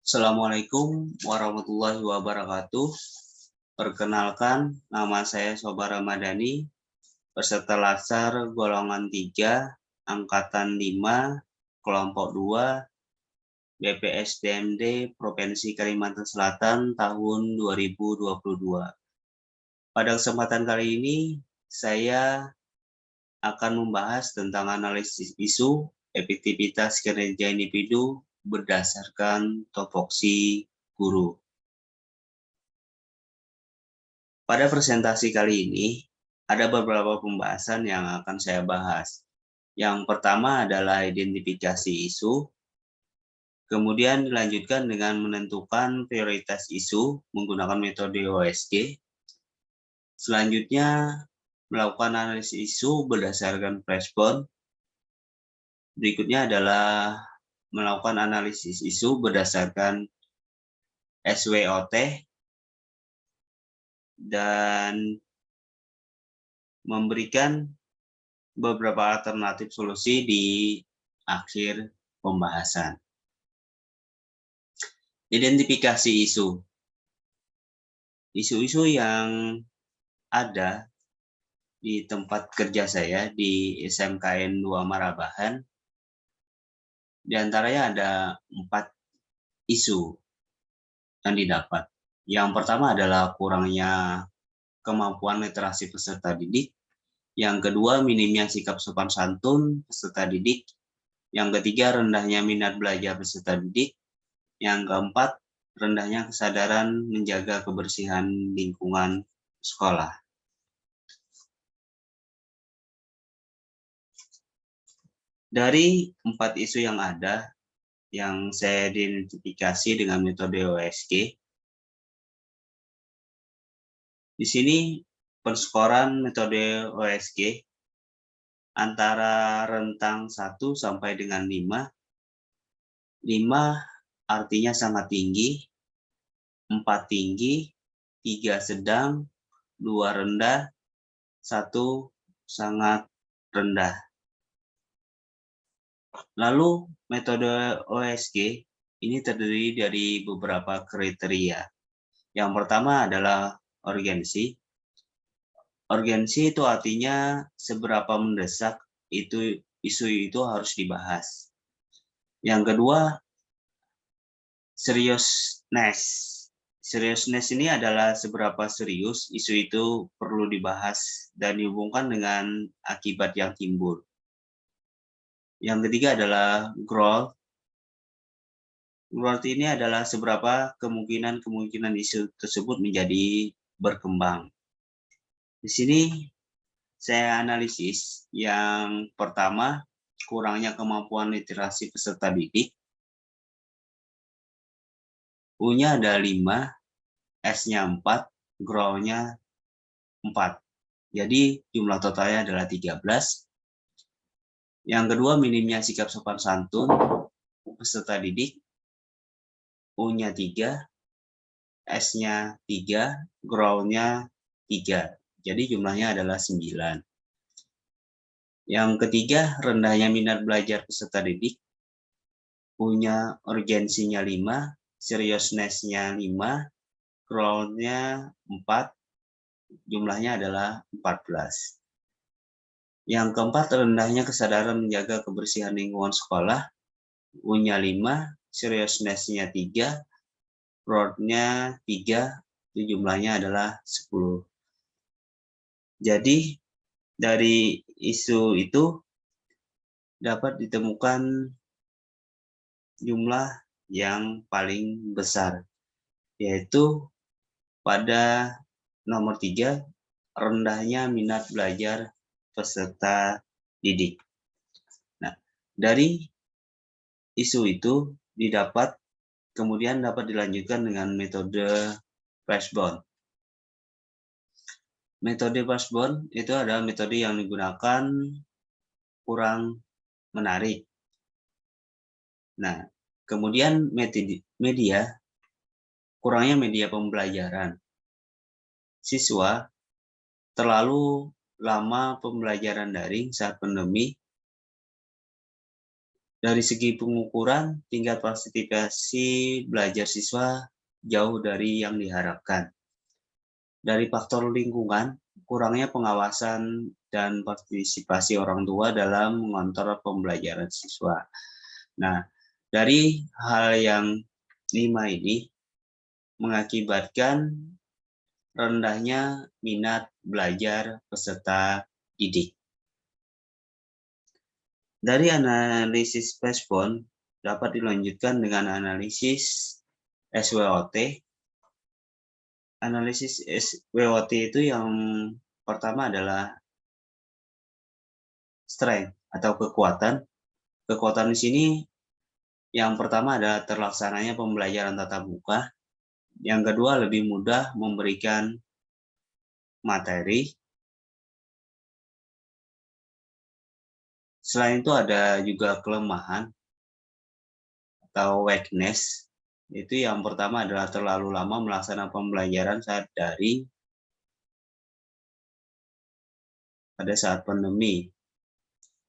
Assalamualaikum warahmatullahi wabarakatuh. Perkenalkan, nama saya Soba Ramadhani, peserta Latsar golongan 3, angkatan 5, kelompok 2, BPSDMD Provinsi Kalimantan Selatan tahun 2022. Pada kesempatan kali ini, saya akan membahas tentang analisis isu efektivitas kinerja individu berdasarkan topoksi guru. Pada presentasi kali ini, ada beberapa pembahasan yang akan saya bahas. Yang pertama adalah identifikasi isu, kemudian dilanjutkan dengan menentukan prioritas isu menggunakan metode OSG. Selanjutnya, melakukan analisis isu berdasarkan flashbone. Berikutnya adalah melakukan analisis isu berdasarkan SWOT, dan memberikan beberapa alternatif solusi di akhir pembahasan. Identifikasi isu. Isu-isu yang ada di tempat kerja saya di SMKN 2 Marabahan, diantaranya ada 4 isu yang didapat. Yang pertama adalah kurangnya kemampuan literasi peserta didik. Yang kedua, minimnya sikap sopan santun peserta didik. Yang ketiga, rendahnya minat belajar peserta didik. Yang keempat, rendahnya kesadaran menjaga kebersihan lingkungan sekolah. Dari 4 isu yang ada, yang saya identifikasi dengan metode OSG, di sini perskoran metode OSG antara rentang 1 sampai dengan 5. 5 artinya sangat tinggi, 4 tinggi, 3 sedang, 2 rendah, 1 sangat rendah. Lalu metode OSG ini terdiri dari beberapa kriteria. Yang pertama adalah urgensi. Urgensi itu artinya seberapa mendesak isu itu harus dibahas. Yang kedua, seriousness. Seriousness ini adalah seberapa serius isu itu perlu dibahas dan dihubungkan dengan akibat yang timbul. Yang ketiga adalah growth. Growth ini adalah seberapa kemungkinan isu tersebut menjadi berkembang. Di sini saya analisis yang pertama, kurangnya kemampuan literasi peserta didik. U-nya ada 5, S-nya 4, grow-nya 4. Jadi jumlah totalnya adalah 13. Yang kedua, minimnya sikap sopan santun peserta didik. U-nya 3, S-nya 3, grow-nya 3. Jadi jumlahnya adalah 9. Yang ketiga, rendahnya minat belajar peserta didik. U-nya urgensinya 5, seriousness-nya 5, grow-nya 4, jumlahnya adalah 14. Yang keempat, rendahnya kesadaran menjaga kebersihan lingkungan sekolah. U-nya 5, seriousness-nya 3, grow-nya 3, jumlahnya adalah 10. Jadi dari isu itu dapat ditemukan jumlah yang paling besar, yaitu pada nomor 3, rendahnya minat belajar peserta didik. Nah, dari isu itu kemudian dapat dilanjutkan dengan metode flashbone. Metode flashbone itu adalah metode yang digunakan kurang menarik. Nah, kemudian kurangnya media pembelajaran. Siswa terlalu lama pembelajaran daring saat pandemi, Dari segi pengukuran, tingkat partisipasi belajar siswa jauh dari yang diharapkan. Dari faktor lingkungan, kurangnya pengawasan dan partisipasi orang tua dalam mengontrol pembelajaran siswa. Nah, dari hal yang 5 ini mengakibatkan rendahnya minat belajar peserta didik. Dari analisis respon dapat dilanjutkan dengan analisis SWOT. Analisis SWOT itu yang pertama adalah strength atau kekuatan. Kekuatan di sini yang pertama adalah terlaksananya pembelajaran tatap muka. Yang kedua, lebih mudah memberikan materi. Selain itu ada juga kelemahan atau weakness. Itu yang pertama adalah terlalu lama melaksanakan pembelajaran saat daring pada saat pandemi.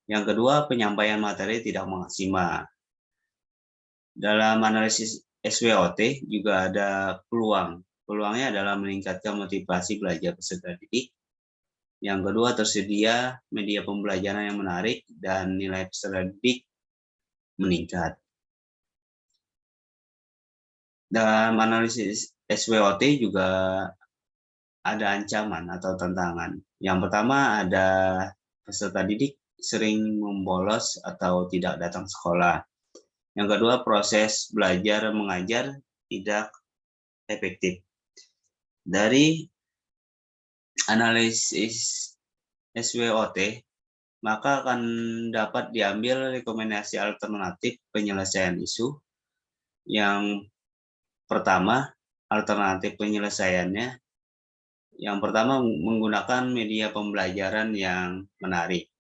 Yang kedua, penyampaian materi tidak maksimal. Dalam analisis SWOT juga ada peluang. Peluangnya adalah meningkatkan motivasi belajar peserta didik. Yang kedua, tersedia media pembelajaran yang menarik dan nilai peserta didik meningkat. Dalam analisis SWOT juga ada ancaman atau tantangan. Yang pertama ada peserta didik sering membolos atau tidak datang sekolah. Yang kedua, proses belajar mengajar tidak efektif. Dari analisis SWOT, maka akan dapat diambil rekomendasi alternatif penyelesaian isu. Yang pertama, alternatif penyelesaiannya. Yang pertama, menggunakan media pembelajaran yang menarik.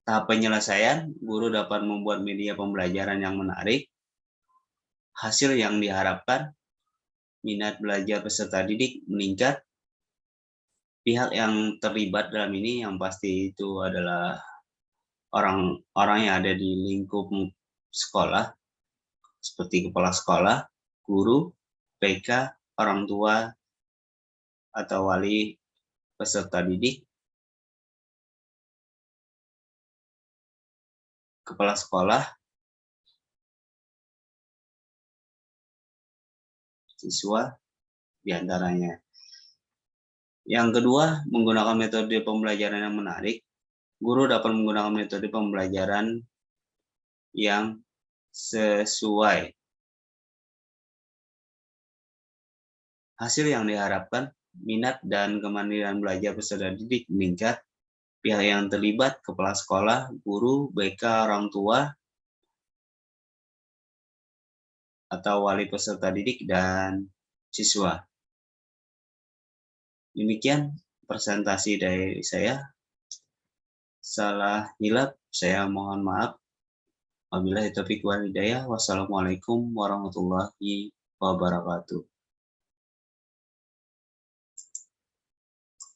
Tahap penyelesaian, guru dapat membuat media pembelajaran yang menarik. Hasil yang diharapkan, minat belajar peserta didik meningkat. Pihak yang terlibat dalam ini yang pasti itu adalah orang-orang yang ada di lingkup sekolah, seperti kepala sekolah, guru, PK, orang tua, atau wali peserta didik, kepala sekolah, siswa, diantaranya. Yang kedua, menggunakan metode pembelajaran yang menarik. Guru dapat menggunakan metode pembelajaran yang sesuai. Hasil yang diharapkan, minat dan kemandirian belajar peserta didik meningkat. Pihak yang terlibat, kepala sekolah, guru, BK, orang tua, atau wali peserta didik, dan siswa. Demikian presentasi dari saya. Salah hilap, saya mohon maaf. Wabillahi taufiq wal hidayah. Wassalamualaikum warahmatullahi wabarakatuh.